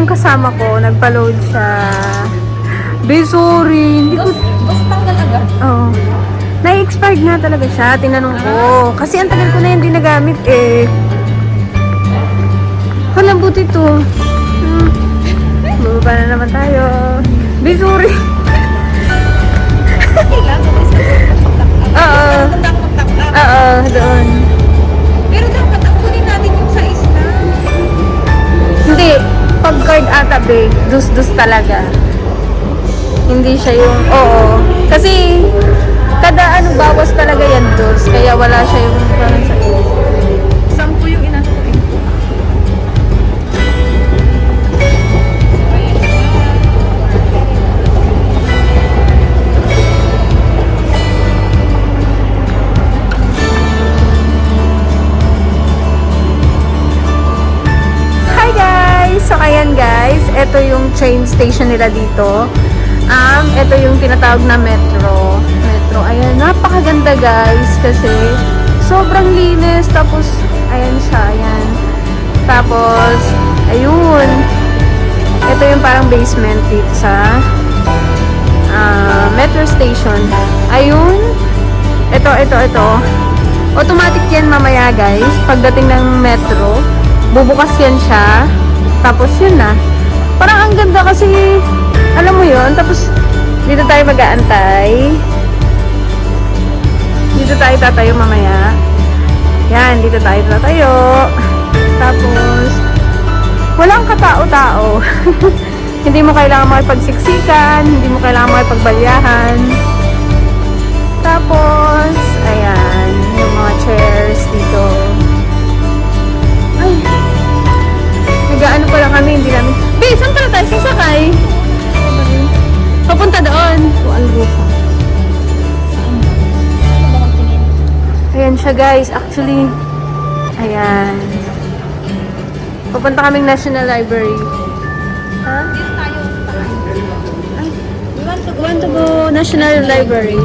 kasama ko, nagpa-load siya. Be, sorry. Hindi ko... Basta tanggal agad. Oo. Na-expired nga talaga siya. Tinanong ko. Kasi ang tagal ko na yun di nagamit eh. Kalambot ito. Bababa na naman tayo. Be, sorry. Oo. Oo, doon. Pero dapat akunin natin yung size na. Hindi. Pag card ata, be, dus-dus talaga. Hindi siya yung, oo. Kasi, kada ano, bawas talaga yan dus. Kaya wala siya yung parang sa iyo. 10 yung inano ko. Hi guys! So ayan guys, ito yung train station nila dito. Ito yung tinatawag na metro. Ayan, napakaganda guys kasi sobrang linis. Tapos, ayan siya, ayan. Tapos, ayun. Ito yung parang basement dito sa metro station. Ayun. Ito. Automatic yan mamaya guys. Pagdating ng metro, bubukas yan siya. Tapos yun na. Parang ang ganda kasi, alam mo yun. Tapos, dito tayo mag-aantay. Dito tayo tatayo mamaya. Yan, dito tayo tatayo. Tapos, walang katao-tao. Hindi mo kailangan makipagsiksikan, hindi mo kailangan makipagbalyahan. Tapos, ayan, yung mga chairs dito. Ay, nag-ano pa lang kami, hindi namin. Be, saan pala tayo sasakay? Papunta doon. Albufa. Ayan siya guys, actually. Ayan. Papunta kaming National Library. Ha? Dito tayo. We want to go National Library.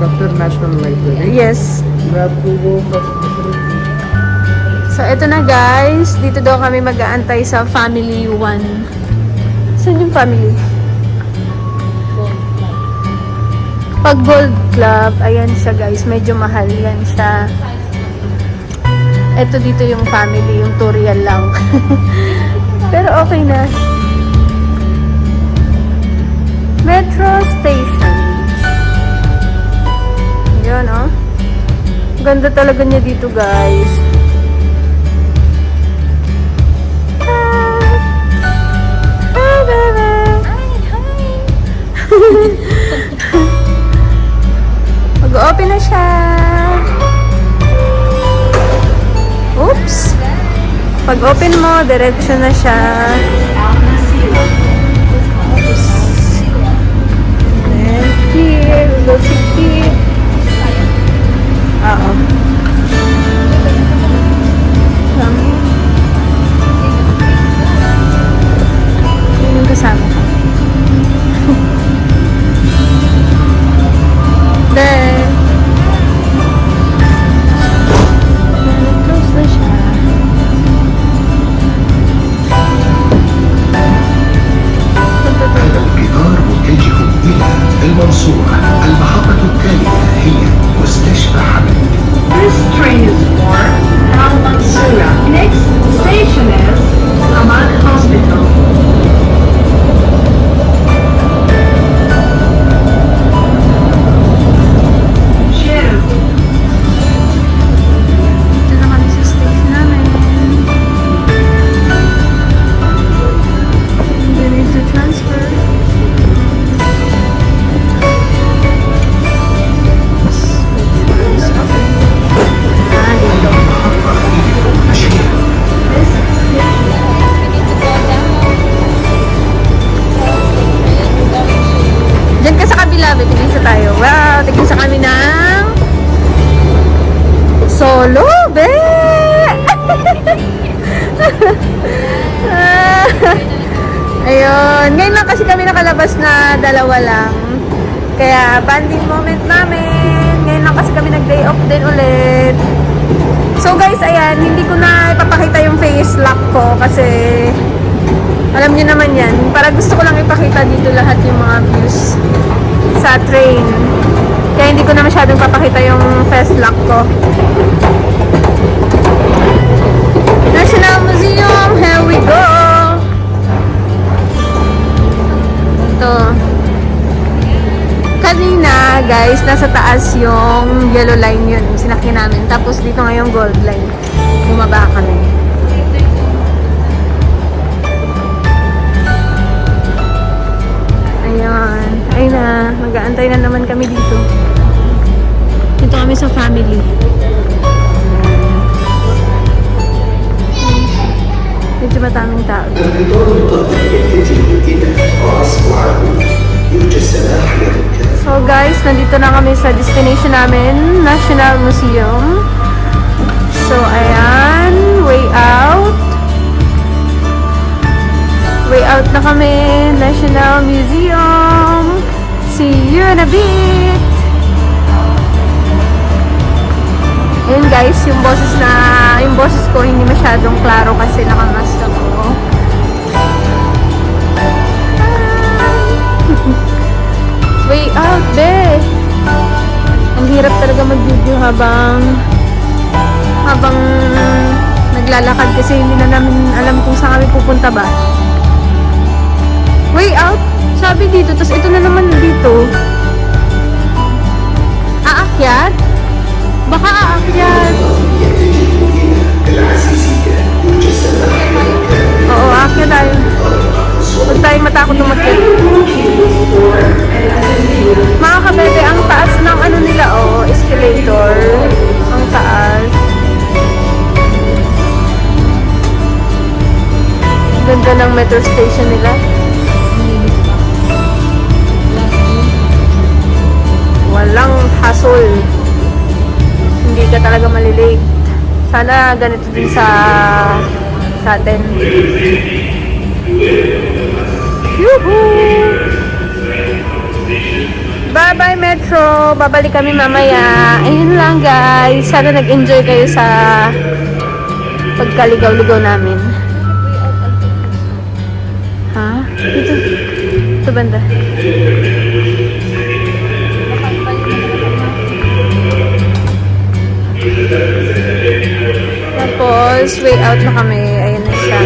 After National Library, Yes. you have to go first. So, eto na guys. Dito daw kami mag-aantay sa Family 1. Saan yung family? Pag Gold Club, ayan siya guys. Medyo mahal yan siya. Eto dito yung family, yung Toriel lang. Pero okay na. Metro Station. Ayan, oh. Ganda talaga niya dito, guys. Hi, baby. Hi. Mag-open na siya. Oops. Pag-open mo, diretso na siya. Oops. And here, we go to here. Oo. Kami. Yun yung kasama ko. Then, close na siya. القطار متجه إلى المنصورة. المحطة التالية هي مستشفى حمد. This train is for Al Mansoura. Next station is Hamad Hospital. Sheriff. Ito na kami sa stage namin. We need to transfer. Diyan ka sa kabila, tigil sa tayo. Wow, tigil sa kami ng solo, be! Ayun. Ngayon lang kasi kami nakalabas na dalawa lang. Kaya, banding moment namin. Ngayon lang kasi kami nag-day off din ulit. So guys, ayan, hindi ko na ipapakita yung face lock ko kasi Alam niyo naman yan. Para gusto ko lang ipakita dito lahat yung mga views sa train. Kaya hindi ko na masyadong papakita yung fast lock ko. National Museum, here we go! Ito. Kanina, guys, nasa taas yung yellow line yun. Yung sinakyan namin. Tapos dito ngayon gold line. Bumaba kami. Ayan. Ay na. Mag-aantay na naman kami dito. Dito kami sa family. Medyo mataming tao. القطار الطبي يتجه إلى راس وعرب يوجد سماح للركاب. So guys, nandito na kami sa destination namin, National Museum. So ayan, way out. Way out na kami, National Museum. See you in a bit. Ayun guys, yung boses ko hindi masyadong klaro kasi nakamask ako. Way out, be! Ang hirap talaga mag-video habang naglalakad kasi hindi na namin alam kung saan kami pupunta ba. Way out? Sabi dito, tapos ito na naman dito. Aakyat? Baka aakyat. يتجه إلى العزيزية يوجد سماح للركاب. Oo, aakyat tayo. Huwag tayong matakot umakyat. Mga kabebe, ang taas ng ano nila, oh, escalator. Ang taas. Ganda ng metro station nila. Walang hassle. Hindi ka talaga malilate. Sana ganito din sa atin. Yuhuu! Bye-bye, Metro! Babalik kami mamaya. Ayun lang, guys. Sana nag-enjoy kayo sa pagkaligaw-ligaw namin. Ha? Dito. Ito banda. Tapos, way out na kami. Ayun na siya.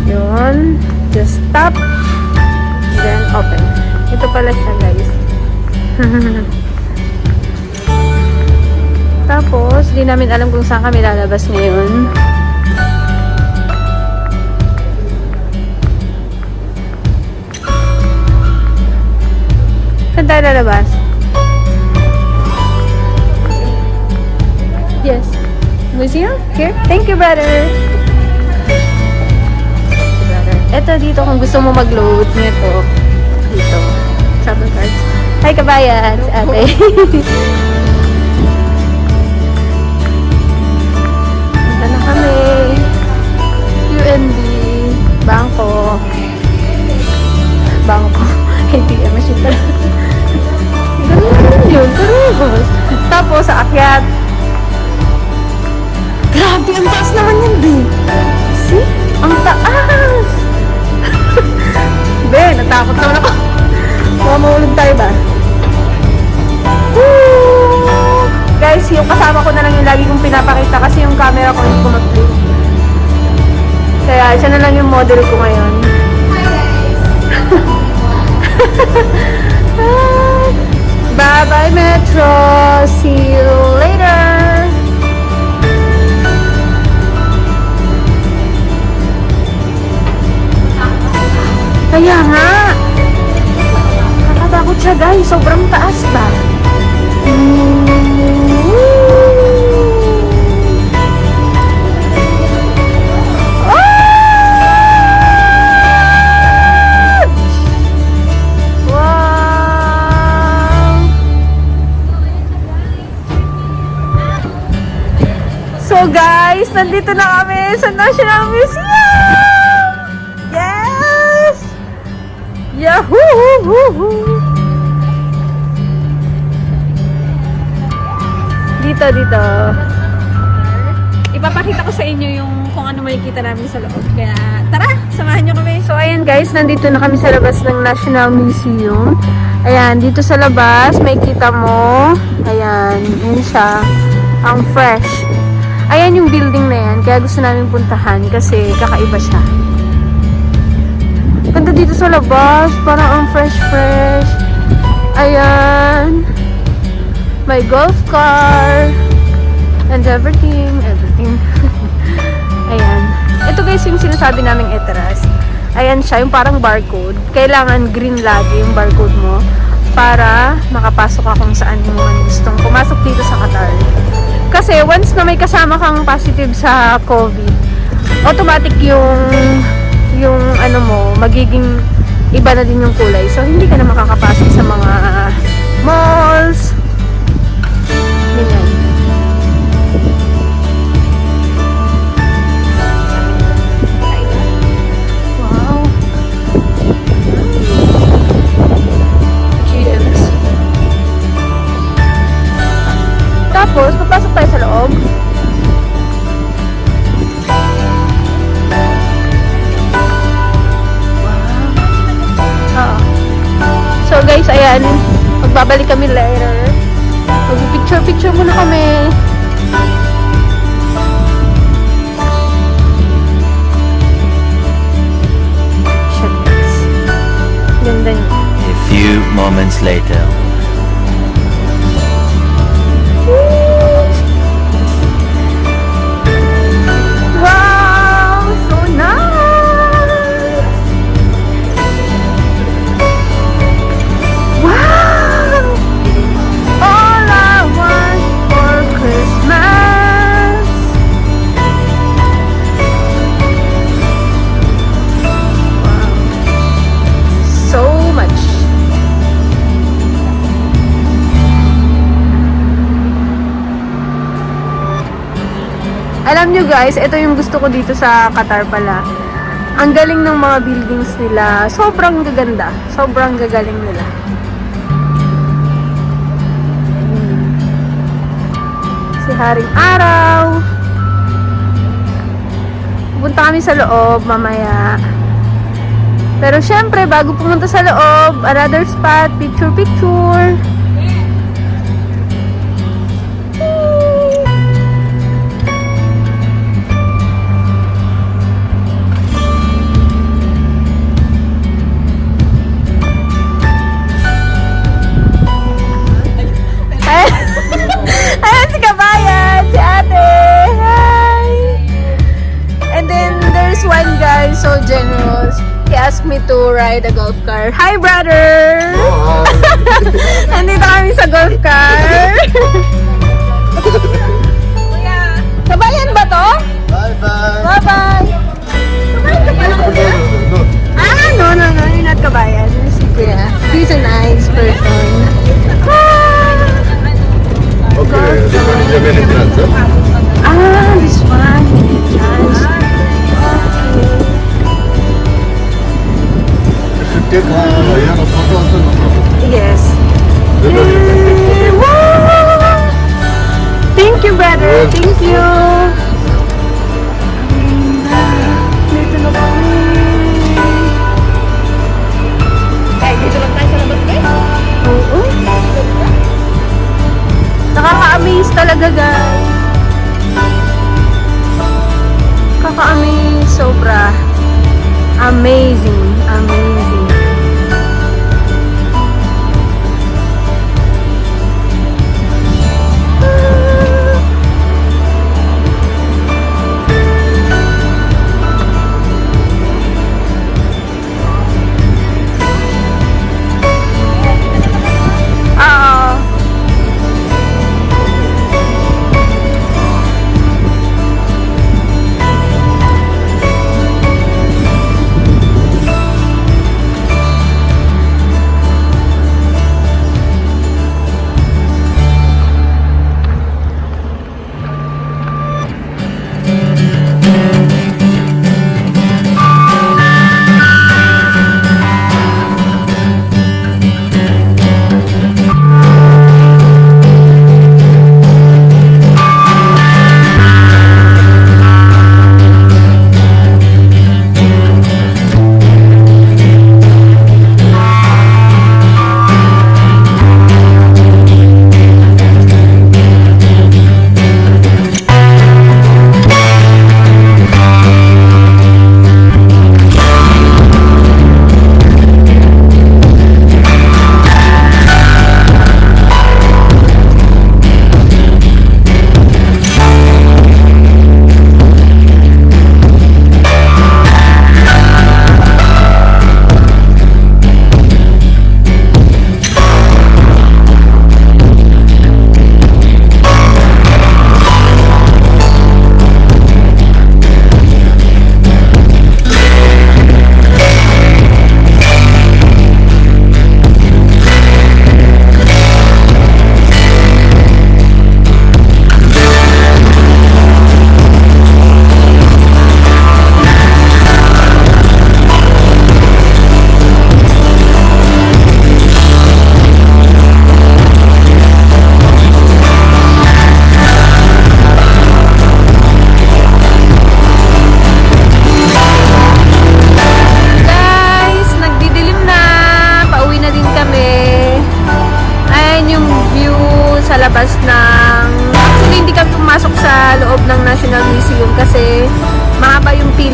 Yun. Just stop. Then, open. Ito pala siya, guys. Tapos, di namin alam kung saan kami lalabas ngayon. Saan tayo lalabas? Yes. Museum? Here? Thank you, brother. Ito dito kung gusto mo mag-load nito. Dito. Travel cards. Hi, kabayan. Si ate. Ito na kami. UNB. Bangko. Bangko. ATM machine pala. Ganun yun. Pero, tapos, sa akyat. Grabe, ang taas naman yan, babe. See? Ang taas! Be, natakot naman ako. Baka mahulog tayo ba? Woo! Guys, yung kasama ko na lang yung lagi kong pinapakita kasi yung camera ko hindi ko mag-play. Kaya siya na lang yung model ko ngayon. Bye-bye, Metro! See you later! Kaya nga, nakatakot siya guys, sobrang taas ba? Wow! So guys, nandito na kami sa National Museum! Yes! Yahoo! Dito. ipapakita ko sa inyo yung kung ano makikita namin sa loob. Kaya tara, samahan nyo kami. So ayan guys, nandito na kami sa labas ng National Museum. Ayan, dito sa labas, may kita mo. Ayan, yun siya. Ang fresh. Ayan yung building na yan, kaya gusto namin puntahan kasi kakaiba siya. Ganda dito sa labas, parang ang fresh-fresh. Ayan. May golf car. And everything. Ayan. Ito guys yung sinasabi naming Eteras. Ayan siya, yung parang barcode. Kailangan green lagi yung barcode mo para makapasok ka kung saan mo man gustong pumasok dito sa Qatar. Kasi once na may kasama kang positive sa COVID, automatic yung ano mo, magiging iba na din yung kulay. So, hindi ka na makakapasok sa mga malls. Ganyan. Wow. GMs. Tapos, papasok tayo sa loob. So guys, ayan, magbabalik kami later. Mag-picture muna kami. Shit, guys. Ganda niya. A few moments later. Wow! So nice! Wow! All I want for Christmas. Wow. So much. Alam nyo guys, ito yung gusto ko dito sa Qatar pala. Ang galing ng mga buildings nila. Sobrang gaganda. Sobrang gagaling nila. Si Haring Araw. Pupunta kami sa loob mamaya. Pero syempre, bago pumunta sa loob, another spot, picture. Ayan si Kabayan, si ate. Hi! And then there's one guy so generous. He asked me to ride a golf car. Hi, brother! Nandito kami sa golf car. Kabayan ba to? Bye-bye. Bye-bye! Kabayan ka pala, kuya? No, you're not Kabayan. You're si Kuya. He's a nice person. Okay, this one is your entrance, huh? This one. Entrance. Okay. If you take a photo also, no problem. Yes. Because you can take photo. Wow! Thank you, brother. Welcome. Thank you. Dito na kami. Ay, dito lang tayo sa labas guys. Oo. Nakaka-amaze talaga, guys. Kaka-amaze. Sobra. Amazing.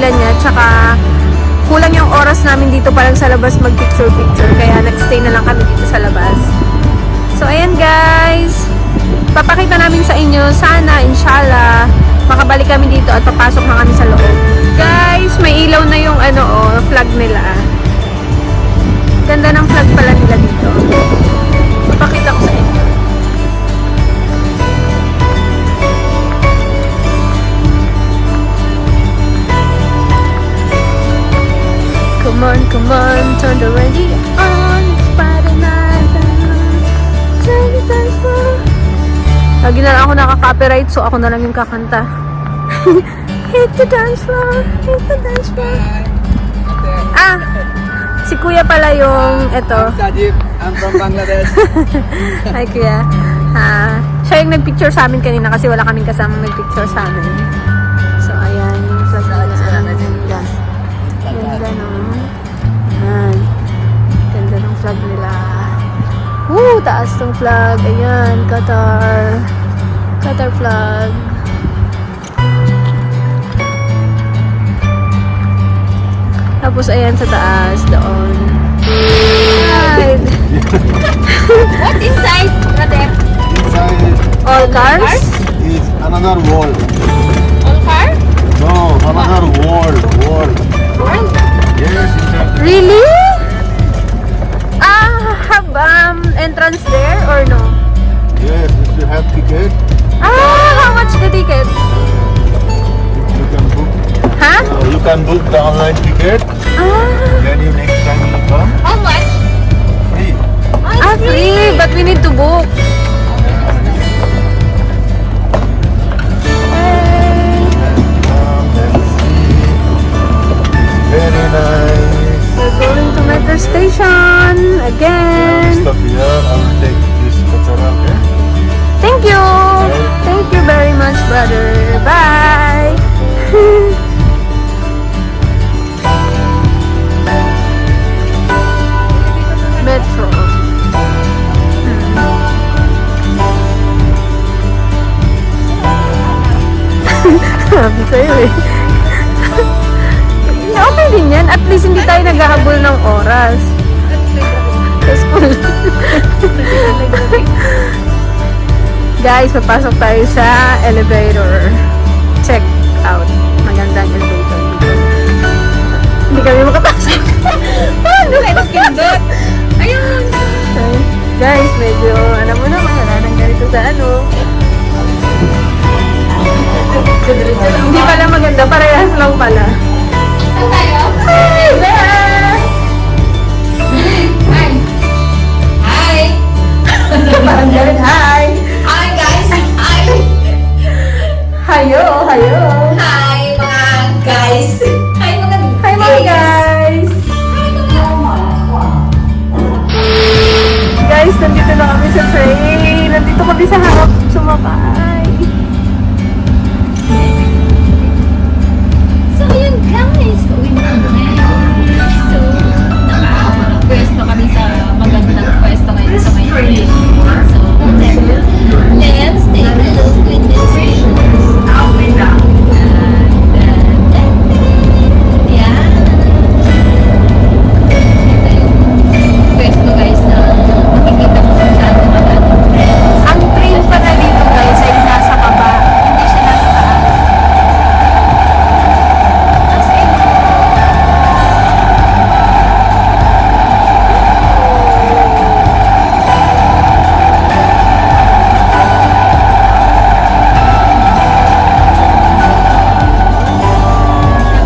dahilan niya. Tsaka, kulang yung oras namin dito parang sa labas mag-picture-picture. Kaya nag-stay na lang kami dito sa labas. So, ayan guys. Papakita namin sa inyo. Sana, inshallah, makabalik kami dito at papasok na kami sa loob. Guys, may ilaw na yung flag nila. Ganda ng flag pala nila dito. Papakita ko sa inyo. Come on, turn the radio on. It's Friday night. Turn the dance floor. Lagi na lang ako nakaka-copyright, so ako na lang yung kakanta. Hit the dance floor, hit the dance floor. Ah, si Kuya pala yung eto. Sajib, I'm from Bangladesh. Hi Kuya. Siya yung nagpicture sa amin kanina kasi wala kaming kasamang nagpicture sa amin. So, ayan yung flag nila. Ganda no? Ayan. Ganda ng flag nila. Woo! Taas ng flag. Ayan, Qatar. Qatar flag. Tapos, ayan sa taas, doon. Right. What's inside, brother? Inside All cars? is another world. All car? No, another world. Yes, inside. Really? Have entrance there or no? Yes, if you have ticket, How much the ticket? you can book. Huh? You can book the online ticket. Then you next time you come How much? free. Free, but we need to book. Then see. Very nice. We're going to metro station again. Stop here. I will take this kachara. Okay. Thank you. Thank you very much, brother. Bye. Metro. Sabi sa'yo eh. Okay din yan. At least hindi tayo naghahabol ng oras. Sa school. Guys, papasok tayo sa elevator. Check out. Magandang elevator dito. Hindi kami makapasok. Paano? Pindot. Ayun. Guys, medyo, alam mo naman, wala nang ganito sa Hindi pala maganda, parehas lang pala. Saan tayo? Hi there! Hi. Hi. Parang ganun, hi! Hi, guys. Hi. Hayo, hayo! Hi, mga guys. Hi, mga Hi mga guys! Guys, nandito na kami sa train. Nandito kami sa harap sumakay. So, yun guys. Uwi na kami. So, naka-pwesto kami sa magandang pwesto ngayon sa may train. So, let's take a look with this train. Yeah. Ito yung pwesto guys na makikita mo kung saan dumadaan yung train. Ang train pala dito guys ay nasa baba. Hindi siya nasa taas. As in,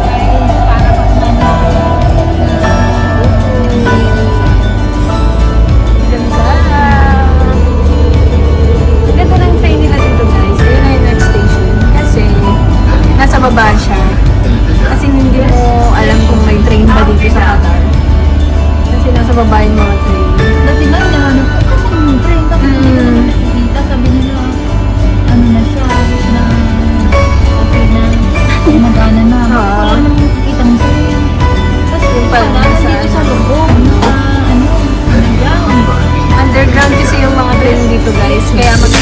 guys, para pag Ganda. Ganda ng train nila dito guys. Ayun na yung next station. Kasi nasa baba siya. Kasi hindi mo alam kung may train ba dito sa Qatar. Kasi nasa baba yung mga train. dati nga, hinahanap ko kasi yung train tapos hindi ko naman nakikita. Sabi nila, ano na siya, na okay na, gumagana na. Wala namang nakikita ng train. Tapos Yung pala, pala, sa dito sa loob, na ano, underground. Underground kasi yung mga train dito guys. Kaya mag